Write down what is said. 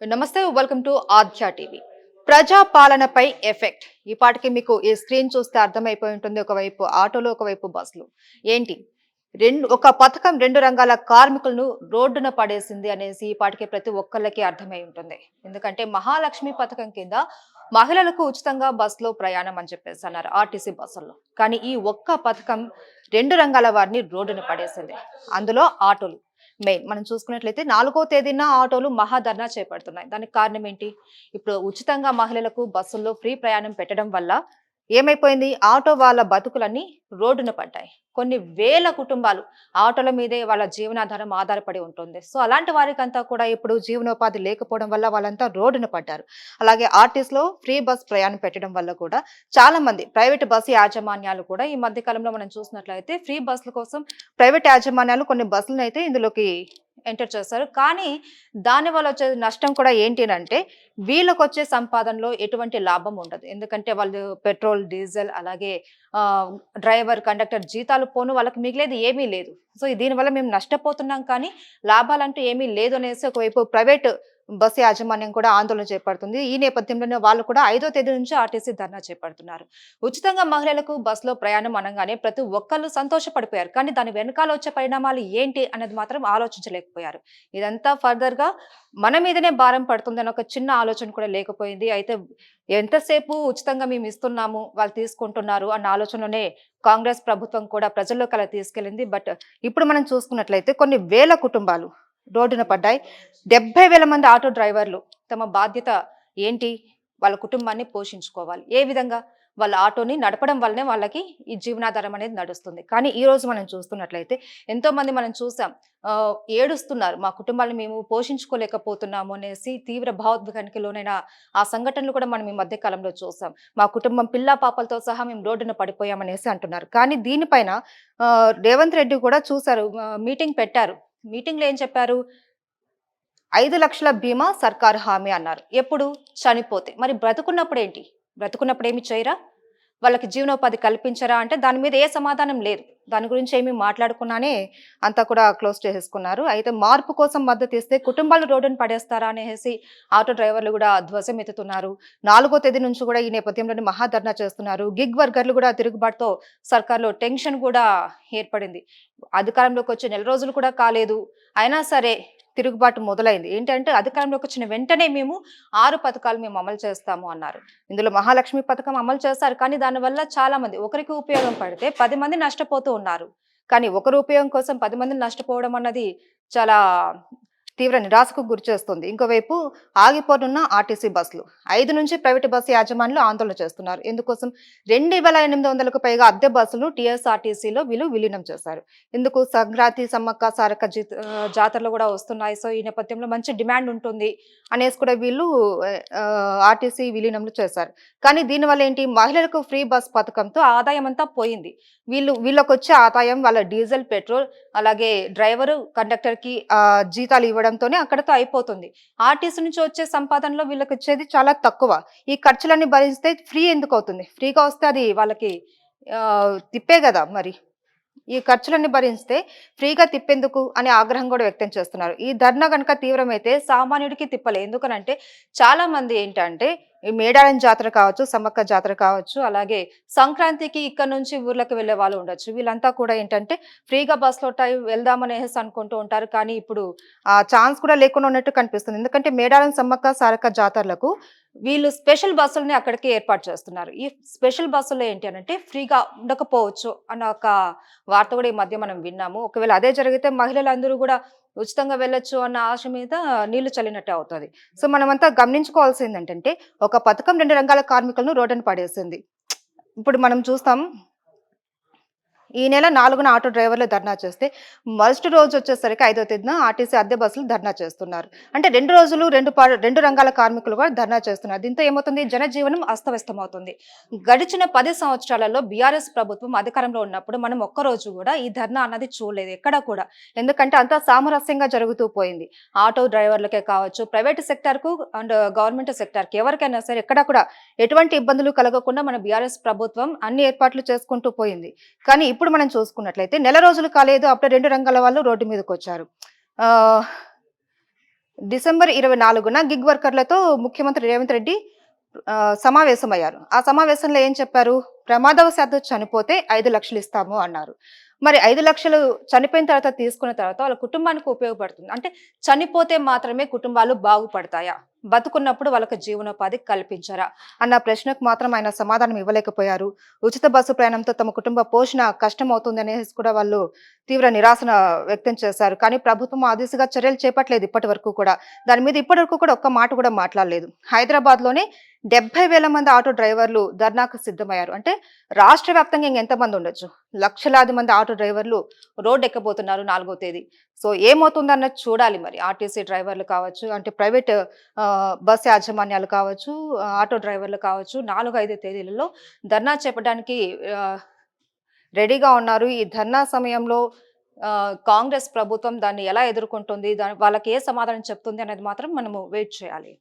నమస్తే, welcome to ఆధ్యా TV. ప్రజా పాలనపై ఎఫెక్ట్ ఈ పాటికి మీకు ఈ స్క్రీన్ చూస్తే అర్థమైపోయి ఉంటుంది. ఒకవైపు ఆటోలు, ఒకవైపు బస్సులు. ఏంటి ఒక పథకం రెండు రంగాల కార్మికులను రోడ్డున పడేసింది అనేసి ఈ పాటికి ప్రతి ఒక్కళ్ళకి అర్థమై ఉంటుంది. ఎందుకంటే మహాలక్ష్మి పథకం కింద మహిళలకు ఉచితంగా బస్సులో ప్రయాణం అని చెప్పేసి అన్నారు ఆర్టీసీ బస్సుల్లో. కానీ ఈ ఒక్క పథకం రెండు రంగాల వారిని రోడ్డున పడేసింది. అందులో ఆటోలు మెయిన్. మనం చూసుకున్నట్లయితే 4వ తేదీన ఆటోలు మహాధర్నా చేపడుతున్నాయి. దానికి కారణం ఏంటి? ఇప్పుడు ఉచితంగా మహిళలకు బస్సుల్లో ఫ్రీ ప్రయాణం పెట్టడం వల్ల ఏమైపోయింది? ఆటో వాళ్ళ బతుకులన్నీ రోడ్డున పడ్డాయి. కొన్ని వేల కుటుంబాలు ఆటోల మీదే వాళ్ళ జీవనాధారం ఆధారపడి ఉంటుంది. సో అలాంటి వారికంతా కూడా ఇప్పుడు జీవనోపాధి లేకపోవడం వల్ల వాళ్ళంతా రోడ్డున పడ్డారు. అలాగే ఆర్టీసీలో ఫ్రీ బస్ ప్రయాణం పెట్టడం వల్ల కూడా చాలా మంది ప్రైవేట్ బస్సు యాజమాన్యాలు కూడా ఈ మధ్య కాలంలో మనం చూసినట్లయితే ఫ్రీ బస్సుల కోసం ప్రైవేట్ యాజమాన్యాలు కొన్ని బస్సులను అయితే ఇందులోకి ఎంటర్ చేస్తారు. కానీ దానివల్ల వచ్చే నష్టం కూడా ఏంటి అంటే వీళ్ళకొచ్చే సంపాదనలో ఎటువంటి లాభం ఉండదు. ఎందుకంటే వాళ్ళు పెట్రోల్, డీజిల్ అలాగే డ్రైవర్, కండక్టర్ జీతాలు పోను వాళ్ళకి మిగిలేది ఏమీ లేదు. సో దీనివల్ల మేము నష్టపోతున్నాం కానీ లాభాలంటూ ఏమీ లేదు అనేసి ఒకవైపు ప్రైవేట్ బస్సు యాజమాన్యం కూడా ఆందోళన చేపడుతుంది. ఈ నేపథ్యంలోనే వాళ్ళు కూడా 5వ తేదీ నుంచి ఆర్టీసీ ధర్నా చేపడుతున్నారు. ఉచితంగా మహిళలకు బస్సులో ప్రయాణం అనగానే ప్రతి ఒక్కళ్ళు సంతోషపడిపోయారు. కానీ దాని వెనకాల వచ్చే పరిణామాలు ఏంటి అనేది మాత్రం ఆలోచించలేకపోయారు. ఇదంతా ఫర్దర్ గా మన మీదనే భారం పడుతుందని ఒక చిన్న ఆలోచన కూడా లేకపోయింది. అయితే ఎంతసేపు ఉచితంగా మేము ఇస్తున్నాము, వాళ్ళు తీసుకుంటున్నారు అన్న ఆలోచనలోనే కాంగ్రెస్ ప్రభుత్వం కూడా ప్రజల్లోకి అలా తీసుకెళ్ళింది. బట్ ఇప్పుడు మనం చూసుకున్నట్లయితే కొన్ని వేల కుటుంబాలు రోడ్డున పడ్డాయి. 70,000 మంది ఆటో డ్రైవర్లు తమ బాధ్యత ఏంటి? వాళ్ళ కుటుంబాన్ని పోషించుకోవాలి. ఏ విధంగా? వాళ్ళ ఆటోని నడపడం వల్లనే వాళ్ళకి ఈ జీవనాధారం అనేది నడుస్తుంది. కానీ ఈ రోజు మనం చూస్తున్నట్లయితే ఎంతో మంది మనం చూసాం, ఏడుస్తున్నారు. మా కుటుంబాన్ని మేము పోషించుకోలేకపోతున్నాము అనేసి తీవ్ర భావోద్వేగానికి లోనైన ఆ సంఘటనలు కూడా మనం ఈ మధ్య కాలంలో చూసాం. మా కుటుంబం పిల్లా పాపలతో సహా మేము రోడ్డున పడిపోయామనేసి అంటున్నారు. కానీ దీనిపైన రేవంత్ రెడ్డి కూడా చూసారు, మీటింగ్ పెట్టారు. మీటింగ్‌లో ఏం చెప్పారు? 5,00,000 బీమా సర్కారు హామీ అన్నారు. ఎప్పుడు? చనిపోతే. మరి బ్రతుకున్నప్పుడేంటి? బ్రతుకున్నప్పుడు ఏమి చేయరా? వాళ్ళకి జీవనోపాధి కల్పించరా అంటే దాని మీద ఏ సమాధానం లేదు. దాని గురించి ఏమి మాట్లాడకుండానే అంతా కూడా క్లోజ్ చేసేసుకున్నారు. అయితే మార్పు కోసం మద్దతిస్తే కుటుంబాలు రోడ్డున పడేస్తారా అనేసి ఆటో డ్రైవర్లు కూడా ధ్వజం ఎత్తుతున్నారు. 4వ తేదీ నుంచి కూడా ఈ నేపథ్యంలోనే మహాధర్నా చేస్తున్నారు. గిగ్ వర్కర్లు కూడా తిరుగుబాటుతో సర్కార్‌లో టెన్షన్ కూడా ఏర్పడింది. అధికారంలోకి వచ్చి నెల రోజులు కూడా కాలేదు. అయినా సరే తిరుగుబాటు మొదలైంది. ఏంటంటే అధికారంలోకి వచ్చిన వెంటనే మేము 6 పథకాలు మేము అమలు చేస్తాము అన్నారు. ఇందులో మహాలక్ష్మి పథకం అమలు చేశారు. కానీ దానివల్ల చాలా మంది, ఒకరికి ఉపయోగం పడితే 10 మంది నష్టపోతూ ఉన్నారు. కానీ ఒకరి ఉపయోగం కోసం 10 మందిని నష్టపోవడం అన్నది చాలా తీవ్ర నిరాశకు గురిచేస్తుంది. ఇంకోవైపు ఆగిపోనున్న ఆర్టీసీ బస్సులు. 5 నుంచి ప్రైవేటు బస్సు యాజమానులు ఆందోళన చేస్తున్నారు. ఎందుకోసం? 2,800కు పైగా అద్దె బస్సులు టీఎస్ఆర్టీసీలో వీళ్ళు విలీనం చేశారు. ఇందుకు సంక్రాంతి, సమ్మక్క సారక్క జాతరలు కూడా వస్తున్నాయి. సో ఈ నేపథ్యంలో మంచి డిమాండ్ ఉంటుంది అనేసి కూడా వీళ్ళు ఆర్టీసీ విలీనంలో చేశారు. కానీ దీనివల్ల ఏంటి? మహిళలకు ఫ్రీ బస్ పథకంతో ఆదాయం అంతా పోయింది. వీళ్ళకొచ్చే ఆదాయం వాళ్ళ డీజిల్, పెట్రోల్ అలాగే డ్రైవరు, కండక్టర్‌కి జీతాలు ఇవ్వడంతోనే అక్కడితో అయిపోతుంది. ఆర్టీసీ నుంచి వచ్చే సంపాదనలో వీళ్ళకొచ్చేది చాలా తక్కువ. ఈ ఖర్చులన్నీ భరిస్తే ఫ్రీ ఎందుకవుతుంది? ఫ్రీగా వస్తే అది వాళ్ళకి తిప్పే గదా మరి. ఈ ఖర్చులన్నీ భరిస్తే ఫ్రీగా తిప్పేందుకు అనే ఆగ్రహం కూడా వ్యక్తం చేస్తున్నారు. ఈ ధర్నా గనుక తీవ్రమైతే సామాన్యుడికి తిప్పలే. ఎందుకనంటే చాలా మంది ఏంటంటే ఈ మేడారం జాతర కావచ్చు, సమ్మక్క జాతర కావచ్చు, అలాగే సంక్రాంతికి ఇక్కడ నుంచి ఊర్లకు వెళ్ళే వాళ్ళు ఉండొచ్చు. వీళ్ళంతా కూడా ఏంటంటే ఫ్రీగా బస్‌లో వెళ్దామనేసి అనుకుంటూ ఉంటారు. కానీ ఇప్పుడు ఆ ఛాన్స్ కూడా లేకుండా ఉన్నట్టు కనిపిస్తుంది. ఎందుకంటే మేడారం సమ్మక్క సారక్క జాతరలకు వీళ్ళు స్పెషల్ బస్సుల్ని అక్కడికి ఏర్పాటు చేస్తున్నారు. ఈ స్పెషల్ బస్సుల్లో ఏంటి అనంటే ఫ్రీగా ఉండకపోవచ్చు అన్న ఒక వార్త కూడా ఈ మధ్య మనం విన్నాము. ఒకవేళ అదే జరిగితే మహిళలందరూ కూడా ఉచితంగా వెళ్ళొచ్చు అన్న ఆశ మీద నీళ్లు చల్లినట్టే అవుతది. సో మనమంతా గమనించుకోవాల్సిందేంటంటే ఒక పథకం 2 రంగాల కార్మికులను రోడ్డున పడేసింది. ఇప్పుడు మనం చూస్తాం, ఈ నెల 4న ఆటో డ్రైవర్లు ధర్నా చేస్తే మరుసటి రోజు వచ్చేసరికి 5వ తేదీన ఆర్టీసీ అద్దె బస్సులు ధర్నా చేస్తున్నారు. అంటే 2 రోజులు 2 రంగాల కార్మికులు కూడా ధర్నా చేస్తున్నారు. దీంతో ఏమవుతుంది? జనజీవనం అస్తవ్యస్తమవుతుంది. గడిచిన 10 సంవత్సరాలలో బీఆర్ఎస్ ప్రభుత్వం అధికారంలో ఉన్నప్పుడు మనం ఒక్కరోజు కూడా ఈ ధర్నా అన్నది చూడలేదు ఎక్కడా కూడా. ఎందుకంటే అంతా సామరస్యంగా జరుగుతూ పోయింది. ఆటో డ్రైవర్లకే కావచ్చు, ప్రైవేట్ సెక్టార్‌కు అండ్ గవర్నమెంట్ సెక్టార్‌కి ఎవరికైనా సరే ఎక్కడా కూడా ఎటువంటి ఇబ్బందులు కలగకుండా మన బీఆర్ఎస్ ప్రభుత్వం అన్ని ఏర్పాట్లు చేసుకుంటూ పోయింది. కానీ ఇప్పుడు మనం చూసుకున్నట్లయితే నెల రోజులు కాలేదు, అప్పుడే 2 రంగాల వాళ్ళు రోడ్డు మీదకొచ్చారు. ఆహ్, డిసెంబర్ 24న గిగ్ వర్కర్లతో ముఖ్యమంత్రి రేవంత్ రెడ్డి సమావేశమయ్యారు. ఆ సమావేశంలో ఏం చెప్పారు? ప్రమాదవశాత్తు చనిపోతే 5,00,000 ఇస్తాము అన్నారు. మరి 5,00,000 చనిపోయిన తర్వాత తీసుకున్న తర్వాత వాళ్ళ కుటుంబానికి ఉపయోగపడుతుంది. అంటే చనిపోతే మాత్రమే కుటుంబాలు బాగుపడతాయా? బతుకున్నప్పుడు వాళ్ళకి జీవనోపాధి కల్పించరా? అన్న ప్రశ్నకు మాత్రం ఆయన సమాధానం ఇవ్వలేకపోయారు. ఉచిత బస్సు ప్రయాణంతో తమ కుటుంబ పోషణ కష్టమవుతుందనేసి కూడా వాళ్ళు తీవ్ర నిరాశన వ్యక్తం చేశారు. కానీ ప్రభుత్వం ఆ దిశగా చర్యలు చేపట్టలేదు ఇప్పటి వరకు కూడా. దాని మీద ఇప్పటి వరకు కూడా ఒక్క మాట కూడా మాట్లాడలేదు. హైదరాబాద్‌లోనే 70,000 మంది ఆటో డ్రైవర్లు ధర్నాకు సిద్ధమయ్యారు. అంటే రాష్ట్ర వ్యాప్తంగా ఇంకెంతమంది ఉండొచ్చు? లక్షలాది మంది ఆటో డ్రైవర్లు రోడ్డెక్కబోతున్నారు 4వ తేదీ. సో ఏమవుతుందన్నది చూడాలి మరి. ఆర్టీసీ డ్రైవర్లు కావచ్చు, అంటే ప్రైవేట్ బస్ యాజమాన్యాలు కావచ్చు, ఆటో డ్రైవర్లు కావచ్చు 4, 5 తేదీలలో ధర్నా చేపట్టడానికి ఆహ్, రెడీగా ఉన్నారు. ఈ ధర్నా సమయంలో కాంగ్రెస్ ప్రభుత్వం దాన్ని ఎలా ఎదుర్కొంటుంది? వాళ్ళకి ఏ సమాధానం చెప్తుంది అనేది మాత్రం మనము వెయిట్ చేయాలి.